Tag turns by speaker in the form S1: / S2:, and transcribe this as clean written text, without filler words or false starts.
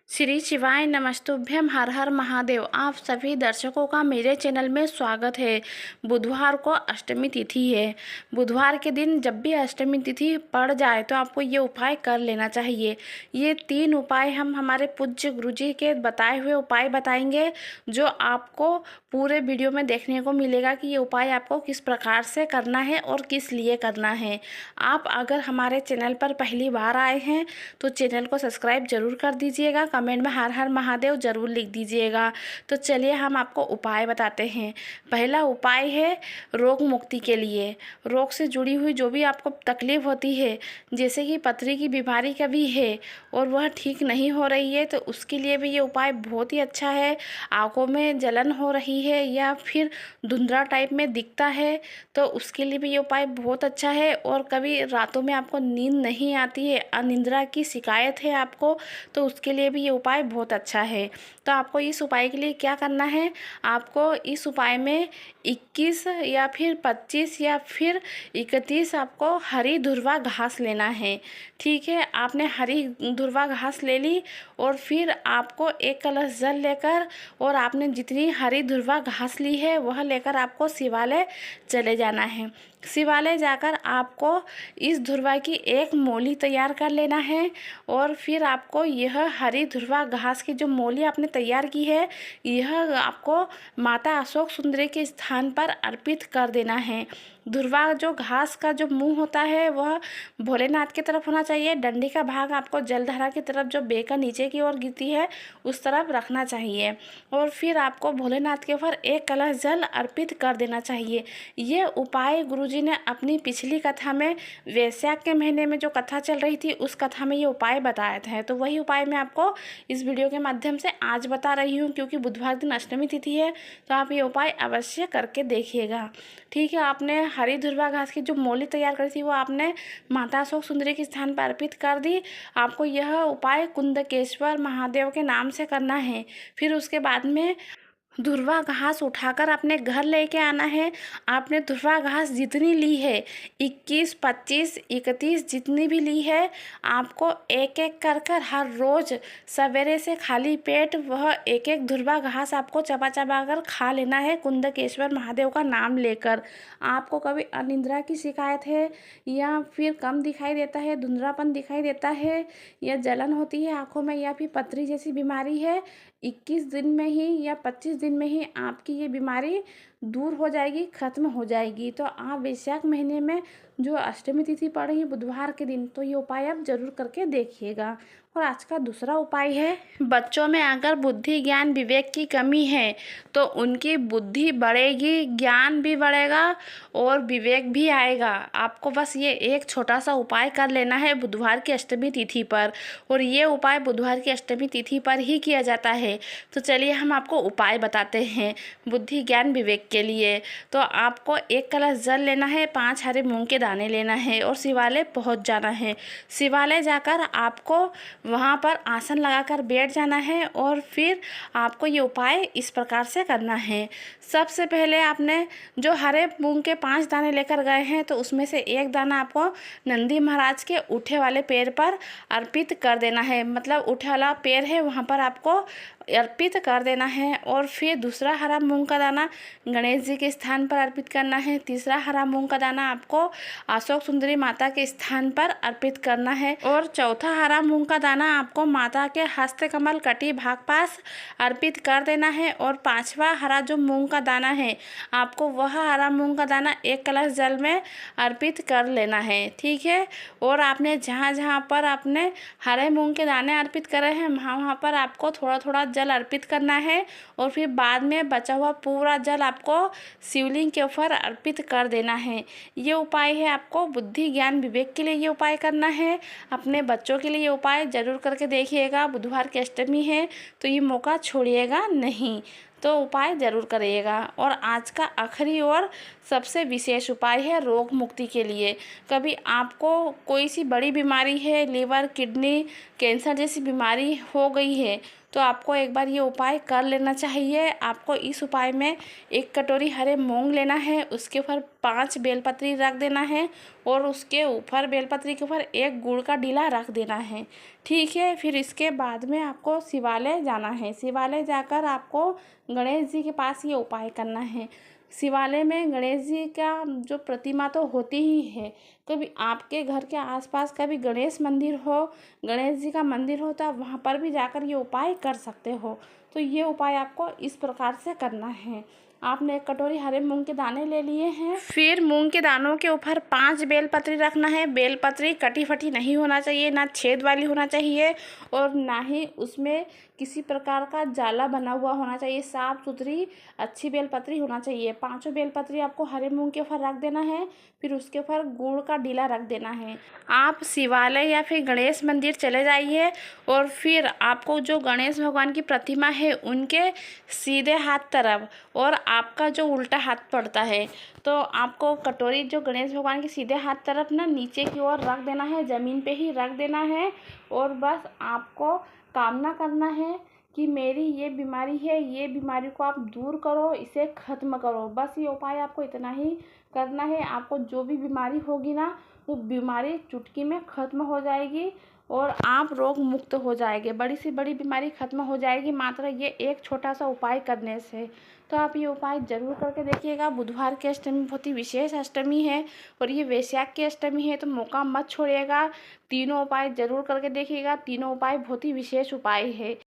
S1: श्री शिवाय नमस्तुभ्यम। हर हर महादेव। आप सभी दर्शकों का मेरे चैनल में स्वागत है। बुधवार को अष्टमी तिथि है। बुधवार के दिन जब भी अष्टमी तिथि पड़ जाए तो आपको ये उपाय कर लेना चाहिए। ये 3 उपाय हम हमारे पूज्य गुरुजी के बताए हुए उपाय बताएंगे, जो आपको पूरे वीडियो में देखने को मिलेगा कि ये उपाय आपको किस प्रकार से करना है और किस लिए करना है। आप अगर हमारे चैनल पर पहली बार आए हैं तो चैनल को सब्सक्राइब जरूर कर दीजिएगा। कमेंट में हर हर महादेव जरूर लिख दीजिएगा। तो चलिए हम आपको उपाय बताते हैं। पहला उपाय है रोग मुक्ति के लिए। रोग से जुड़ी हुई जो भी आपको तकलीफ होती है, जैसे कि पथरी की बीमारी का भी है और वह ठीक नहीं हो रही है, तो उसके लिए भी ये उपाय बहुत ही अच्छा है। आंखों में जलन हो रही है या फिर धुंधला टाइप में दिखता है तो उसके लिए भी ये उपाय बहुत अच्छा है। और कभी रातों में आपको नींद नहीं आती है, अनिद्रा की शिकायत है आपको, तो उसके लिए भी ये उपाय बहुत अच्छा है। तो आपको इस उपाय के लिए क्या करना है, आपको इस उपाय में 21 या फिर 25 या फिर 31 आपको हरी धुर्वा घास लेना है। ठीक है, आपने हरी धुर्वा घास ले ली और फिर आपको 1 कलश जल लेकर और आपने जितनी हरी धुर्वा घास ली है वह लेकर आपको शिवालय चले जाना है। शिवालय जाकर आपको इस धुर्वा की 1 मोली तैयार कर लेना है और फिर आपको यह हरी धुर्वा घास की जो मोली आपने तैयार की है, यह आपको माता अशोक सुंदरी के स्थान पर अर्पित कर देना है। धुर्वा जो घास का जो मुंह होता है वह भोलेनाथ की तरफ होना चाहिए। डंडी का भाग आपको जलधारा की तरफ जो बेकर नीचे की ओर गिरती है उस तरफ रखना चाहिए और फिर आपको भोलेनाथ के ऊपर 1 कलश जल अर्पित कर देना चाहिए। ये उपाय गुरुजी ने अपनी पिछली कथा में, वैशाख के महीने में जो कथा चल रही थी उस कथा में ये उपाय बताए थे, तो वही उपाय मैं आपको इस वीडियो के माध्यम से आज बता रही हूँ। क्योंकि बुधवार दिन अष्टमी तिथि है तो आप ये उपाय अवश्य करके देखिएगा। ठीक है, आपने हरी धुर्वा घास की जो मोली तैयार करी थी वो आपने माता अशोक सुंदरी के स्थान पर अर्पित कर दी। आपको यह उपाय कुंदकेश्वर महादेव के नाम से करना है। फिर उसके बाद में धुर्वा घास उठाकर अपने घर लेके आना है। आपने धुर्वा घास जितनी ली है, 21, 25, 31 जितनी भी ली है, आपको एक एक कर हर रोज़ सवेरे से खाली पेट वह 1-1 धुर्वा घास आपको चबा चबा कर खा लेना है कुंदकेश्वर महादेव का नाम लेकर। आपको कभी अनिद्रा की शिकायत है या फिर कम दिखाई देता है, धुंधलापन दिखाई देता है या जलन होती है आँखों में या फिर पथरी जैसी बीमारी है, 21 दिन में ही या 25 दिन में ही आपकी ये बीमारी दूर हो जाएगी, ख़त्म हो जाएगी। तो आप वैशाख महीने में जो अष्टमी तिथि पड़ रही है बुधवार के दिन, तो ये उपाय आप ज़रूर करके देखिएगा। और आज का दूसरा उपाय है, बच्चों में अगर बुद्धि ज्ञान विवेक की कमी है तो उनकी बुद्धि बढ़ेगी, ज्ञान भी बढ़ेगा और विवेक भी आएगा। आपको बस ये एक छोटा सा उपाय कर लेना है बुधवार की अष्टमी तिथि पर, और ये उपाय बुधवार की अष्टमी तिथि पर ही किया जाता है। तो चलिए हम आपको उपाय बताते हैं बुद्धि ज्ञान विवेक के लिए। तो आपको 1 कलश जल लेना है, 5 हरे मूंग के दाने लेना है और शिवालय पहुंच जाना है। शिवालय जाकर आपको वहां पर आसन लगाकर बैठ जाना है और फिर आपको ये उपाय इस प्रकार से करना है। सबसे पहले आपने जो हरे मूंग के 5 दाने लेकर गए हैं तो उसमें से 1 दाना आपको नंदी महाराज के उठे वाले पैर पर अर्पित कर देना है। मतलब उठे वाला पैर है वहाँ पर आपको अर्पित कर देना है। और फिर दूसरा हरा मूंग का दाना गणेश जी के स्थान पर अर्पित करना है। तीसरा हरा मूंग का दाना आपको अशोक सुंदरी माता के स्थान पर अर्पित करना है। और चौथा हरा मूंग का दाना आपको माता के हस्त कमल कटी भाग पास अर्पित कर देना है। और 5वां हरा जो मूंग का दाना है, आपको वह हरा मूंग का दाना 1 कलश जल में अर्पित कर लेना है। ठीक है, और आपने जहाँ जहाँ पर आपने हरे मूंग के दाने अर्पित करे हैं वहाँ पर आपको थोड़ा थोड़ा जल अर्पित करना है। और फिर बाद में बचा हुआ पूरा जल आपको शिवलिंग के ऊपर अर्पित कर देना है। ये उपाय है आपको बुद्धि ज्ञान विवेक के लिए ये उपाय करना है। अपने बच्चों के लिए ये उपाय ज़रूर करके देखिएगा। बुधवार की अष्टमी है तो ये मौका छोड़िएगा नहीं, तो उपाय ज़रूर करिएगा। और आज का आखिरी और सबसे विशेष उपाय है रोग मुक्ति के लिए। कभी आपको कोई सी बड़ी बीमारी है, लीवर किडनी कैंसर जैसी बीमारी हो गई है, तो आपको एक बार ये उपाय कर लेना चाहिए। आपको इस उपाय में 1 कटोरी हरे मूंग लेना है, उसके ऊपर 5 बेलपत्री रख देना है और उसके ऊपर बेलपत्री के ऊपर 1 गुड़ का डीला रख देना है। ठीक है, फिर इसके बाद में आपको शिवालय जाना है। शिवालय जाकर आपको गणेश जी के पास ये उपाय करना है। शिवालय में गणेश जी का जो प्रतिमा तो होती ही है। कभी आपके घर के आसपास कभी गणेश मंदिर हो, गणेश जी का मंदिर हो, तो आप वहाँ पर भी जाकर ये उपाय कर सकते हो। तो ये उपाय आपको इस प्रकार से करना है। आपने 1 कटोरी हरे मूंग के दाने ले लिए हैं। फिर मूंग के दानों के ऊपर 5 बेलपत्री रखना है। बेलपत्री कटी फटी नहीं होना चाहिए, ना छेद वाली होना चाहिए और ना ही उसमें किसी प्रकार का जाला बना हुआ होना चाहिए। साफ सुथरी अच्छी बेलपत्री होना चाहिए। 5 बेलपत्री आपको हरे मूंग के ऊपर रख देना है। फिर उसके ऊपर गुड़ का डीला रख देना है। आप शिवालय या फिर गणेश मंदिर चले जाइए और फिर आपको जो गणेश भगवान की प्रतिमा है उनके सीधे हाथ तरफ और आपका जो उल्टा हाथ पड़ता है, तो आपको कटोरी जो गणेश भगवान के सीधे हाथ तरफ ना नीचे की ओर रख देना है, ज़मीन पे ही रख देना है और बस आपको कामना करना है कि मेरी ये बीमारी है, ये बीमारी को आप दूर करो, इसे ख़त्म करो। बस ये उपाय आपको इतना ही करना है। आपको जो भी बीमारी होगी ना, वो बीमारी चुटकी में ख़त्म हो जाएगी और आप रोग मुक्त हो जाएंगे। बड़ी से बड़ी बीमारी ख़त्म हो जाएगी मात्र ये एक छोटा सा उपाय करने से। तो आप ये उपाय ज़रूर करके देखिएगा। बुधवार की अष्टमी बहुत ही विशेष अष्टमी है और ये वैशाख की अष्टमी है, तो मौका मत छोड़िएगा। तीनों उपाय ज़रूर करके देखिएगा। तीनों उपाय बहुत ही विशेष उपाय है।